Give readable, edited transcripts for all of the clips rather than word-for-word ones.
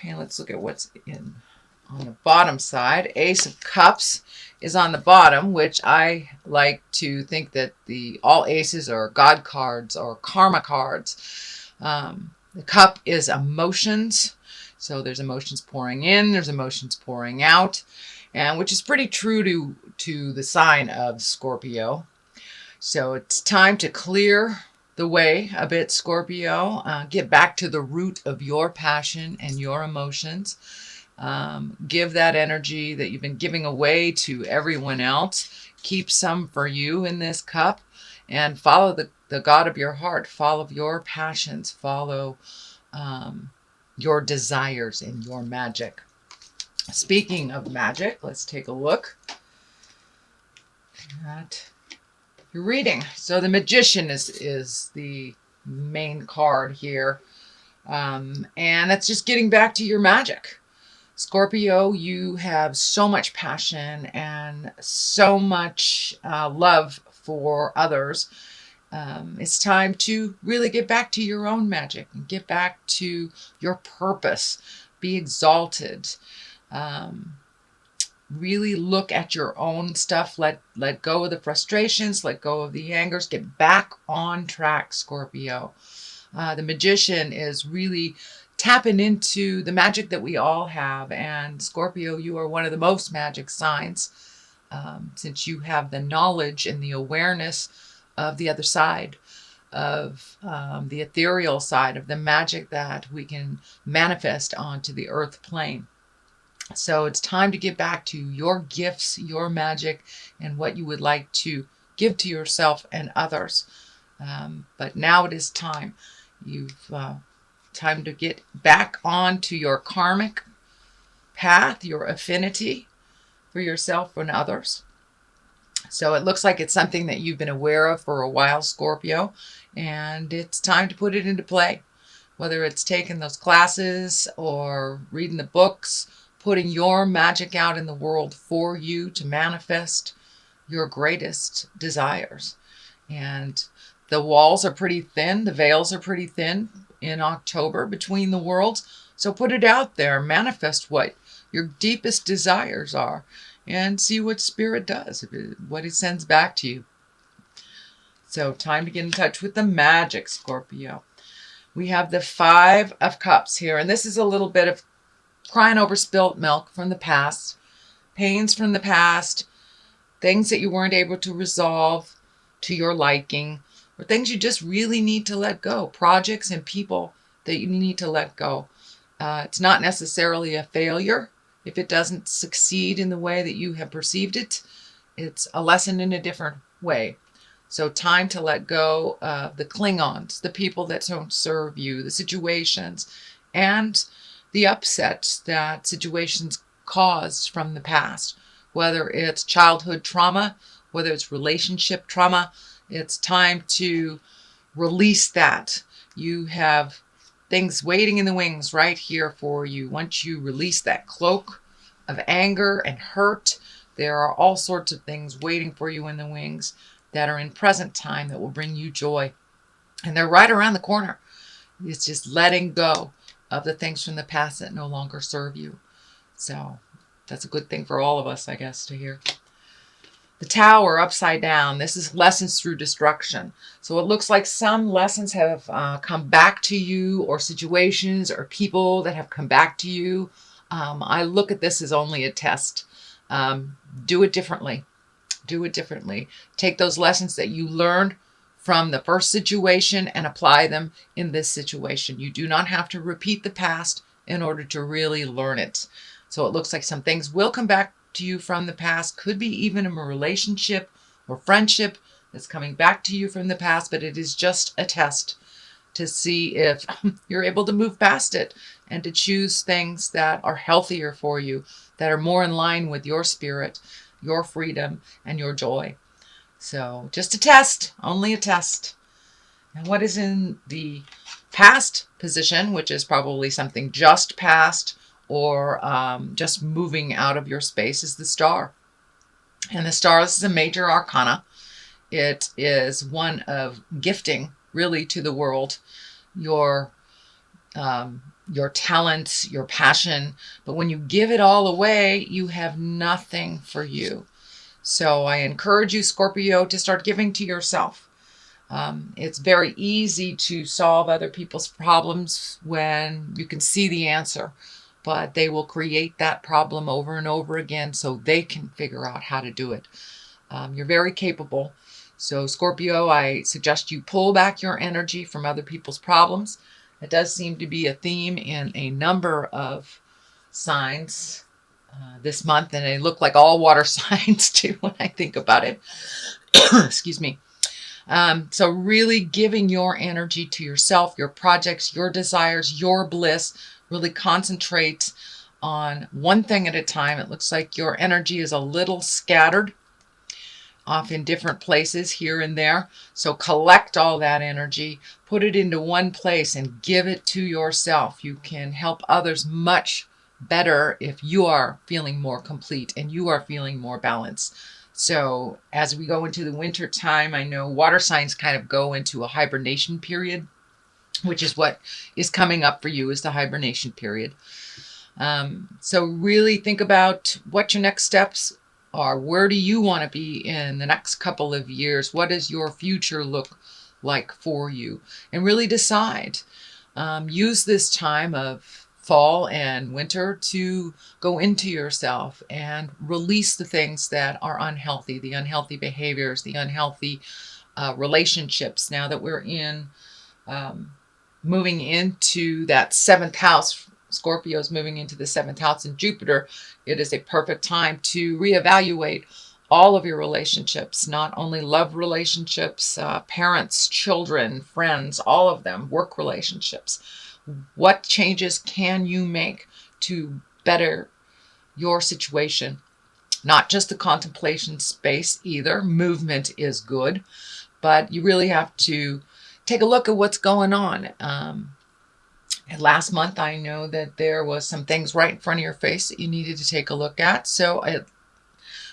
Okay, let's look at what's on the bottom side. Ace of Cups is on the bottom, which I like to think that all aces are God cards or karma cards. The cup is emotions. So there's emotions pouring in, there's emotions pouring out, and which is pretty true to the sign of Scorpio. So it's time to clear the way a bit, Scorpio. Get back to the root of your passion and your emotions. Give that energy that you've been giving away to everyone else. Keep some for you in this cup, and follow the God of your heart. Follow your passions. Follow your desires and your magic. Speaking of magic, let's take a look at your reading. So the Magician is the main card here. And that's just getting back to your magic. Scorpio, you have so much passion and so much love for others. It's time to really get back to your own magic and get back to your purpose. Be exalted. Really look at your own stuff. Let go of the frustrations. Let go of the angers. Get back on track, Scorpio. The Magician is really tapping into the magic that we all have. And Scorpio, you are one of the most magic signs, since you have the knowledge and the awareness of the other side, of the ethereal side of the magic that we can manifest onto the earth plane. So it's time to get back to your gifts, your magic, and what you would like to give to yourself and others. But now it is time. Time to get back onto your karmic path, your affinity for yourself and others. So it looks like it's something that you've been aware of for a while, Scorpio, and it's time to put it into play. Whether it's taking those classes or reading the books, putting your magic out in the world for you to manifest your greatest desires. And the walls are pretty thin, the veils are pretty thin in October between the worlds. So put it out there, manifest what your deepest desires are, and see what Spirit does, what it sends back to you. So time to get in touch with the magic, Scorpio. We have the Five of Cups here, and this is a little bit of crying over spilt milk from the past, pains from the past, things that you weren't able to resolve to your liking, or things you just really need to let go, projects and people that you need to let go. It's not necessarily a failure if it doesn't succeed in the way that you have perceived it. It's a lesson in a different way. So time to let go of the Klingons, the people that don't serve you, the situations, and the upsets that situations caused from the past. Whether it's childhood trauma, whether it's relationship trauma, it's time to release that. You have things waiting in the wings right here for you. Once you release that cloak of anger and hurt, there are all sorts of things waiting for you in the wings that are in present time that will bring you joy. And they're right around the corner. It's just letting go of the things from the past that no longer serve you. So that's a good thing for all of us, I guess, to hear. The Tower upside down. This is lessons through destruction. So it looks like some lessons have come back to you, or situations or people that have come back to you. I look at this as only a test. Do it differently. Do it differently. Take those lessons that you learned from the first situation and apply them in this situation. You do not have to repeat the past in order to really learn it. So it looks like some things will come back to you from the past. Could be even a relationship or friendship that's coming back to you from the past, but it is just a test to see if you're able to move past it and to choose things that are healthier for you, that are more in line with your spirit, your freedom, and your joy. So just a test, only a test. And what is in the past position, which is probably something just past or just moving out of your space, is the Star. And the Star, this is a major arcana. It is one of gifting, really, to the world. Your your talents, your passion. But when you give it all away, you have nothing for you. So I encourage you, Scorpio, to start giving to yourself. It's very easy to solve other people's problems when you can see the answer, but they will create that problem over and over again so they can figure out how to do it. You're very capable. So Scorpio, I suggest you pull back your energy from other people's problems. It does seem to be a theme in a number of signs this month, and they look like all water signs too when I think about it. Excuse me. So really giving your energy to yourself, your projects, your desires, your bliss. Really concentrate on one thing at a time. It looks like your energy is a little scattered off in different places here and there. So collect all that energy, put it into one place and give it to yourself. You can help others much better if you are feeling more complete and you are feeling more balanced. So as we go into the winter time, I know water signs kind of go into a hibernation period, which is what is coming up for you, is the hibernation period. So really think about what your next steps are. Where do you want to be in the next couple of years? What does your future look like for you? And really decide. Use this time of fall and winter to go into yourself and release the things that are unhealthy, the unhealthy behaviors, the unhealthy relationships. Now that we're in moving into that 7th house, Scorpio is moving into the 7th house in Jupiter, it is a perfect time to reevaluate all of your relationships, not only love relationships, parents, children, friends, all of them, work relationships. What changes can you make to better your situation? Not just the contemplation space either. Movement is good, but you really have to take a look at what's going on. Last month, I know that there was some things right in front of your face that you needed to take a look at. So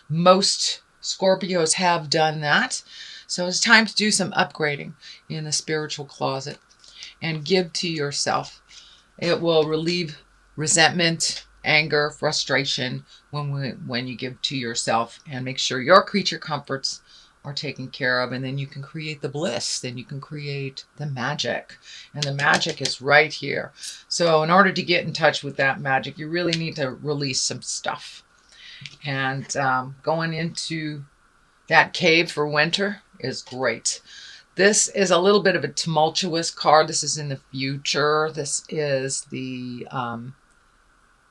most Scorpios have done that. So it's time to do some upgrading in the spiritual closet and give to yourself. It will relieve resentment, anger, frustration when you give to yourself, and make sure your creature comforts are taken care of, and then you can create the bliss, then you can create the magic, and the magic is right here. So in order to get in touch with that magic, you really need to release some stuff. And going into that cave for winter is great. This is a little bit of a tumultuous card. This is in the future. This is the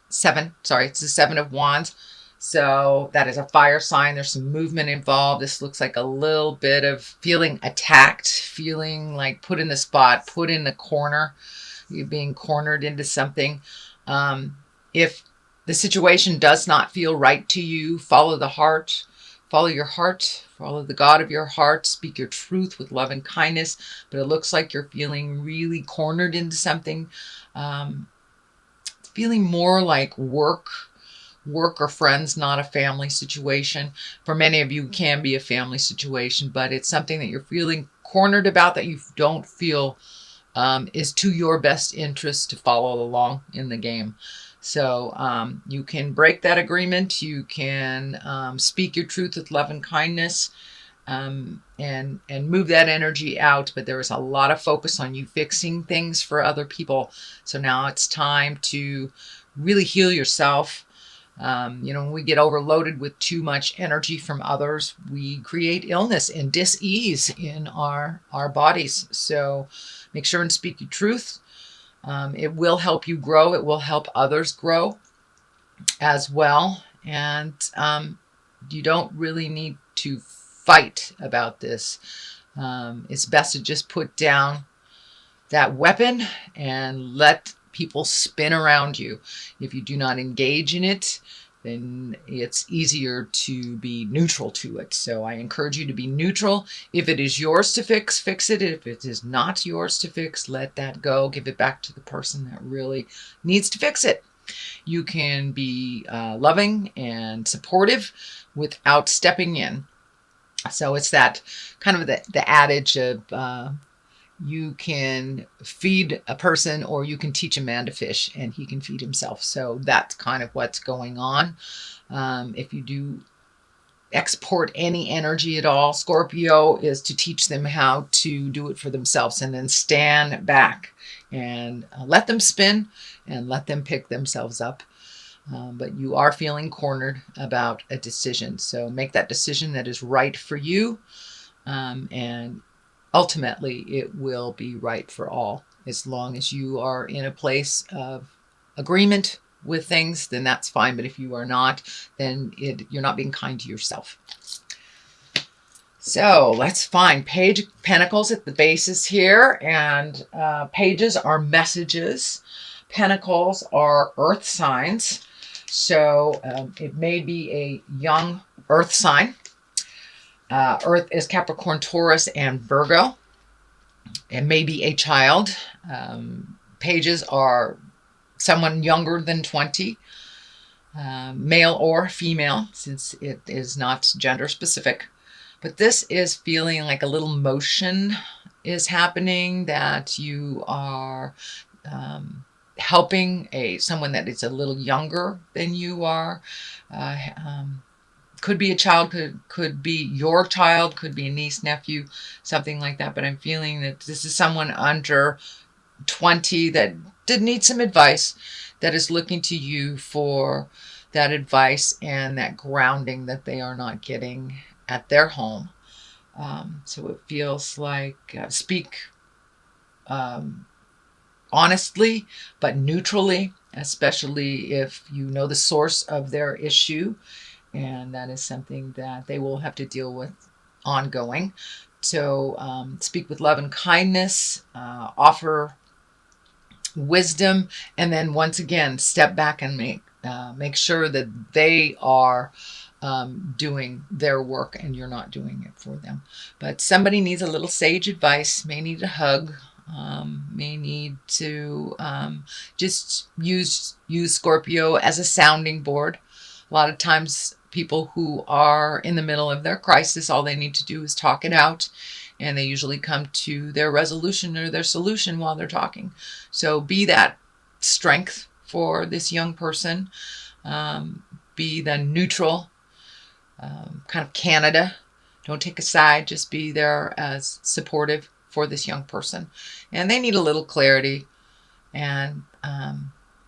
it's the 7 of Wands. So that is a fire sign. There's some movement involved. This looks like a little bit of feeling attacked, feeling like put in the spot, put in the corner. You're being cornered into something. If the situation does not feel right to you, follow the heart. Follow your heart. Follow the God of your heart. Speak your truth with love and kindness. But it looks like you're feeling really cornered into something. Feeling more like work or friends, not a family situation. For many of you, it can be a family situation, but it's something that you're feeling cornered about, that you don't feel is to your best interest to follow along in the game. So you can break that agreement. You can speak your truth with love and kindness, and move that energy out. But there is a lot of focus on you fixing things for other people. So now it's time to really heal yourself. When we get overloaded with too much energy from others, we create illness and dis-ease in our bodies. So make sure and speak your truth. It will help you grow. It will help others grow as well. And you don't really need to fight about this. It's best to just put down that weapon and let people spin around you. If you do not engage in it, then it's easier to be neutral to it. So I encourage you to be neutral. If it is yours to fix, fix it. If it is not yours to fix, let that go. Give it back to the person that really needs to fix it. You can be loving and supportive without stepping in. So it's that kind of the adage of You can feed a person, or you can teach a man to fish and he can feed himself. So that's kind of what's going on. If you do export any energy at all, Scorpio, is to teach them how to do it for themselves, and then stand back and let them spin and let them pick themselves up. But you are feeling cornered about a decision. So make that decision that is right for you. And ultimately, it will be right for all. As long as you are in a place of agreement with things, then that's fine. But if you are not, then you're not being kind to yourself. So let's find Page of Pentacles at the bases here. And pages are messages. Pentacles are earth signs. So it may be a young earth sign. Earth is Capricorn, Taurus, and Virgo. It may be a child. Pages are someone younger than 20, male or female, since it is not gender specific. But this is feeling like a little motion is happening, that you are helping someone that is a little younger than you are. Could be a child, could be your child, could be a niece, nephew, something like that. But I'm feeling that this is someone under 20 that did need some advice, that is looking to you for that advice and that grounding that they are not getting at their home. So it feels like speak honestly, but neutrally, especially if you know the source of their issue. And that is something that they will have to deal with ongoing. So speak with love and kindness, offer wisdom, and then once again, step back and make sure that they are doing their work and you're not doing it for them. But somebody needs a little sage advice, may need a hug, may need to just use Scorpio as a sounding board. A lot of times people who are in the middle of their crisis, all they need to do is talk it out, and they usually come to their resolution or their solution while they're talking. So be that strength for this young person. Be the neutral, kind of Canada. Don't take a side, just be there as supportive for this young person. And they need a little clarity, and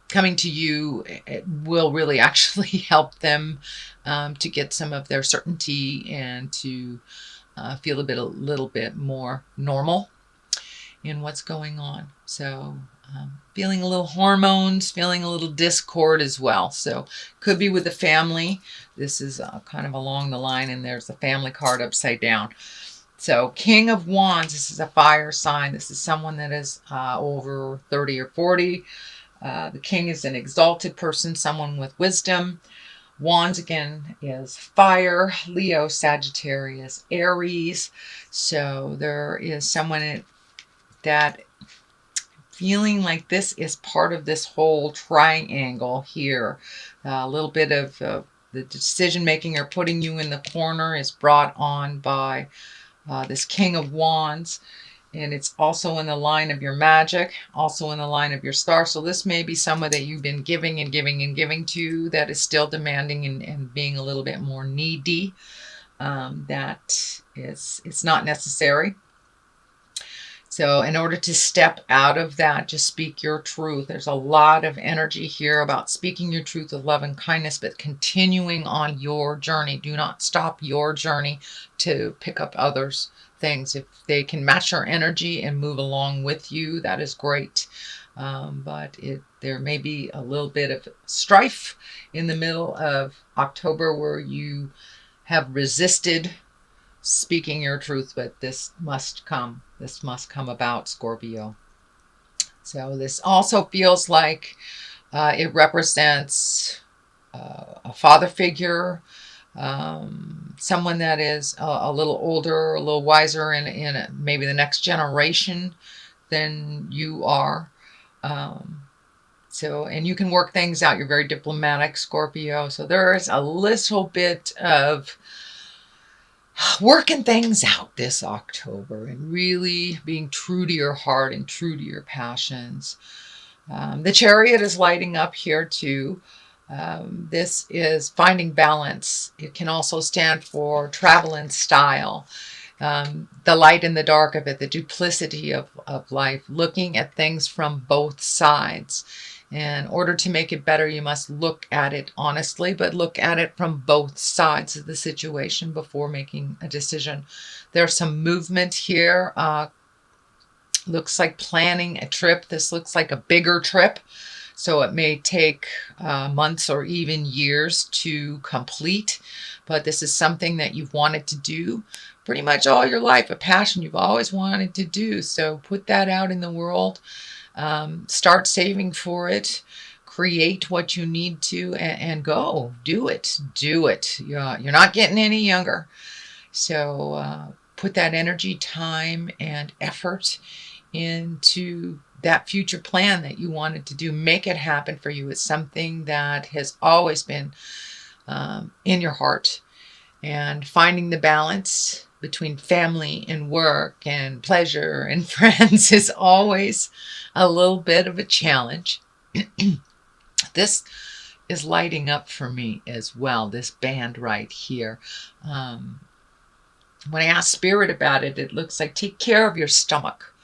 coming to you, it will really actually help them to get some of their certainty and to feel a little bit more normal in what's going on. So feeling a little hormones, feeling a little discord as well. So could be with the family. This is kind of along the line, and there's the family card upside down. So King of Wands, this is a fire sign. This is someone that is over 30 or 40. The king is an exalted person, someone with wisdom. Wands, again, is fire. Leo, Sagittarius, Aries. So there is someone that feeling like this is part of this whole triangle here. A little bit of the decision making or putting you in the corner is brought on by this King of Wands. And it's also in the line of your magic, also in the line of your star. So this may be someone that you've been giving and giving and giving to, that is still demanding and being a little bit more needy. It's not necessary. So in order to step out of that, just speak your truth. There's a lot of energy here about speaking your truth with love and kindness, but continuing on your journey. Do not stop your journey to pick up others' things. If they can match your energy and move along with you, that is great. But there may be a little bit of strife in the middle of October where you have resisted speaking your truth, but this must come. This must come about, Scorpio. So this also feels like it represents a father figure, someone that is a little older, a little wiser in maybe the next generation than you are. And you can work things out. You're very diplomatic, Scorpio. So there is a little bit of working things out this October and really being true to your heart and true to your passions. The Chariot is lighting up here too. This is finding balance. It can also stand for travel and style. The light and the dark of it, the duplicity of life, looking at things from both sides. In order to make it better, you must look at it honestly, but look at it from both sides of the situation before making a decision. There's some movement here. Looks like planning a trip. This looks like a bigger trip, so it may take months or even years to complete, but this is something that you've wanted to do pretty much all your life, a passion you've always wanted to do. So put that out in the world. Start saving for it. Create what you need to, and go do it. Do it. You're not getting any younger. So put that energy, time, and effort into that future plan that you wanted to do. Make it happen for you. It's something that has always been in your heart. And finding the balance between family and work and pleasure and friends is always a little bit of a challenge. This is lighting up for me as well, this band right here. When I ask Spirit about it, it looks like take care of your stomach.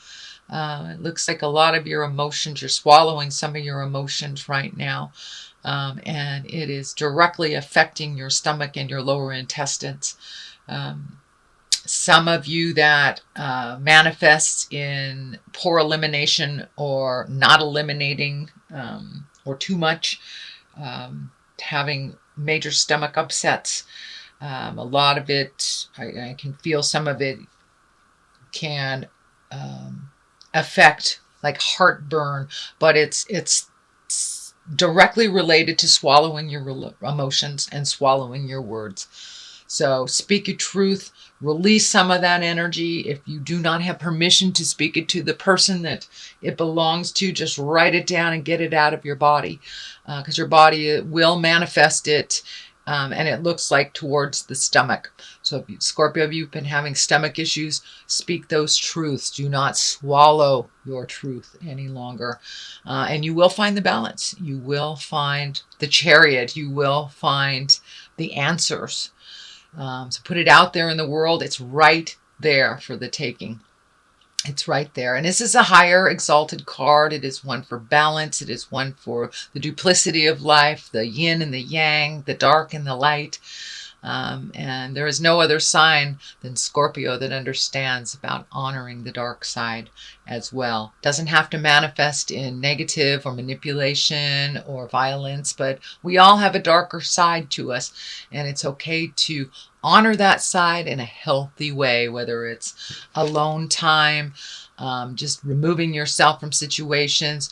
It looks like a lot of your emotions, you're swallowing some of your emotions right now. And it is directly affecting your stomach and your lower intestines. Some of you that manifests in poor elimination or not eliminating or too much, having major stomach upsets. A lot of it, I can feel some of it can affect like heartburn, but it's directly related to swallowing your emotions and swallowing your words. So speak your truth, release some of that energy. If you do not have permission to speak it to the person that it belongs to, just write it down and get it out of your body, because your body will manifest it. And it looks like towards the stomach. So if you, Scorpio, if you've been having stomach issues, speak those truths. Do not swallow your truth any longer. And you will find the balance. You will find the Chariot. You will find the answers. So put it out there in the world. It's right there for the taking. It's right there. And this is a higher exalted card. It is one for balance. It is one for the duplicity of life, the yin and the yang, the dark and the light. And there is no other sign than Scorpio that understands about honoring the dark side as well. Doesn't have to manifest in negative or manipulation or violence, but we all have a darker side to us. And it's okay to honor that side in a healthy way, whether it's alone time, just removing yourself from situations.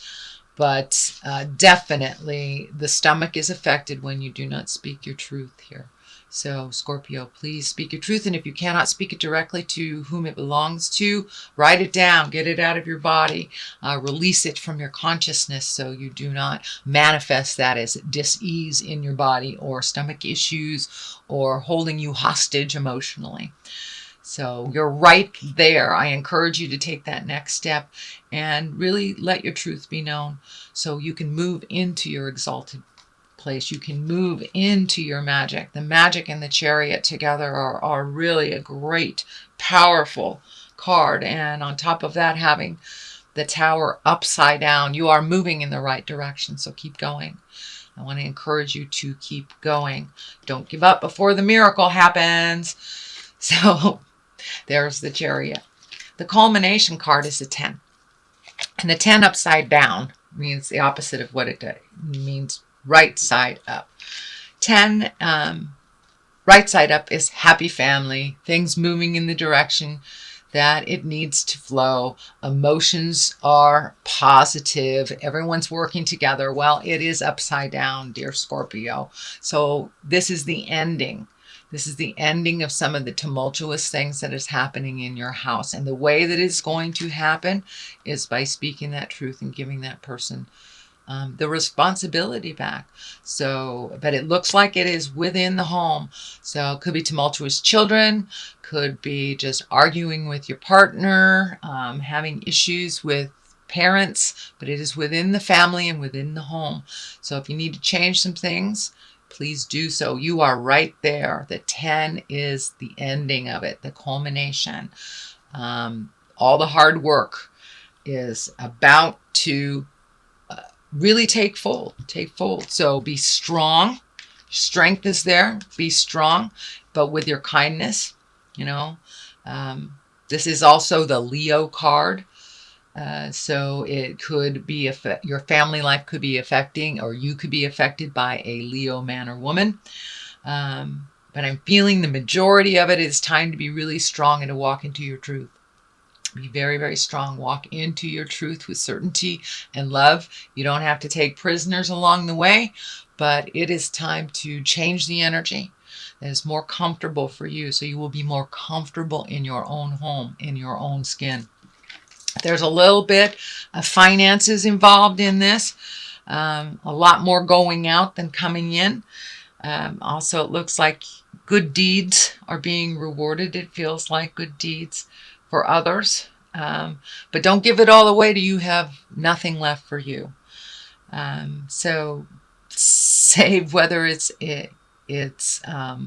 But definitely the stomach is affected when you do not speak your truth here. So Scorpio, please speak your truth. And if you cannot speak it directly to whom it belongs to, write it down, get it out of your body, release it from your consciousness so you do not manifest that as dis-ease in your body or stomach issues or holding you hostage emotionally. So you're right there. I encourage you to take that next step and really let your truth be known so you can move into your exalted place. You can move into your magic. The magic and the Chariot together are really a great, powerful card. And on top of that, having the Tower upside down, you are moving in the right direction. So keep going. I want to encourage you to keep going. Don't give up before the miracle happens. So there's the Chariot. The culmination card is the 10. And the 10 upside down means the opposite of what it means. Right side up. 10, right side up is happy family, things moving in the direction that it needs to flow. Emotions are positive. Everyone's working together. Well, it is upside down, dear Scorpio. So this is the ending. This is the ending of some of the tumultuous things that is happening in your house. And the way that it's going to happen is by speaking that truth and giving that person the responsibility back. So, but it looks like it is within the home. So it could be tumultuous children, could be just arguing with your partner, having issues with parents, but it is within the family and within the home. So if you need to change some things, please do so. You are right there. The 10 is the ending of it, the culmination. All the hard work is about to really take fold. So be strong. Strength is there. Be strong, but with your kindness, you know. This is also the Leo card. So it could be your family life could be affecting, or you could be affected by a Leo man or woman. But I'm feeling the majority of it is time to be really strong and to walk into your truth. Be very, very strong. Walk into your truth with certainty and love. You don't have to take prisoners along the way, but it is time to change the energy that is more comfortable for you, so you will be more comfortable in your own home, in your own skin. There's a little bit of finances involved in this. A lot more going out than coming in. Also, it looks like good deeds are being rewarded. It feels like good deeds for others. But don't give it all away till you have nothing left for you. So save, whether it's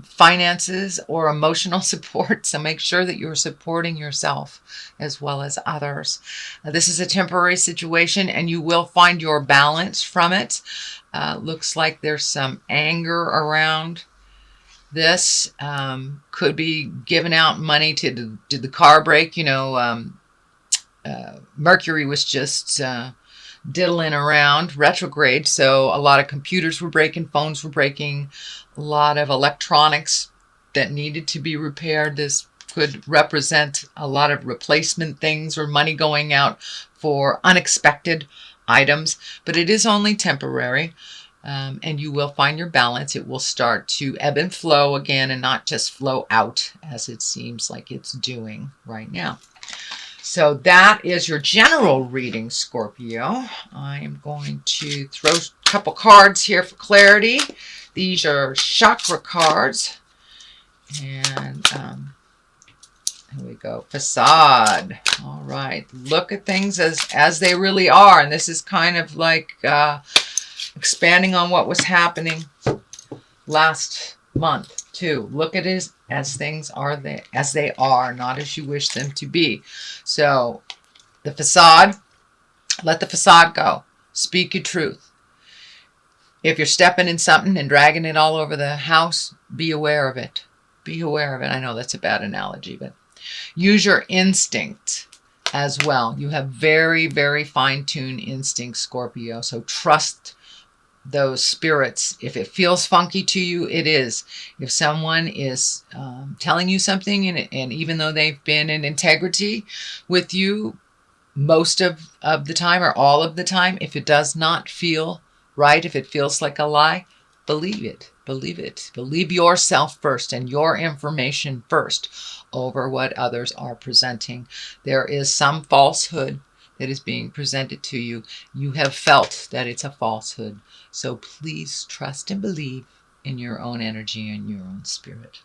finances or emotional support. So make sure that you're supporting yourself as well as others. This is a temporary situation, and you will find your balance from it. Looks like there's some anger around this. Could be giving out money to the car break. Mercury was just diddling around retrograde, so a lot of computers were breaking, phones were breaking, a lot of electronics that needed to be repaired. This could represent a lot of replacement things or money going out for unexpected items, but it is only temporary. And you will find your balance. It will start to ebb and flow again, and not just flow out as it seems like it's doing right now. So that is your general reading, Scorpio. I'm going to throw a couple cards here for clarity. These are chakra cards. And here we go. Facade. All right. Look at things as they really are. And this is kind of like expanding on what was happening last month too. Look at it as things are as they are, not as you wish them to be. So the facade, let the facade go. Speak your truth. If you're stepping in something and dragging it all over the house, be aware of it. Be aware of it. I know that's a bad analogy, but use your instinct as well. You have very, very fine-tuned instincts, Scorpio. So trust those spirits. If it feels funky to you, it is. If someone is telling you something, and even though they've been in integrity with you most of the time or all of the time, if it does not feel right, if it feels like a lie, believe it. Believe it. Believe yourself first and your information first over what others are presenting. There is some falsehood that is being presented to you. You have felt that it's a falsehood. So please trust and believe in your own energy and your own spirit.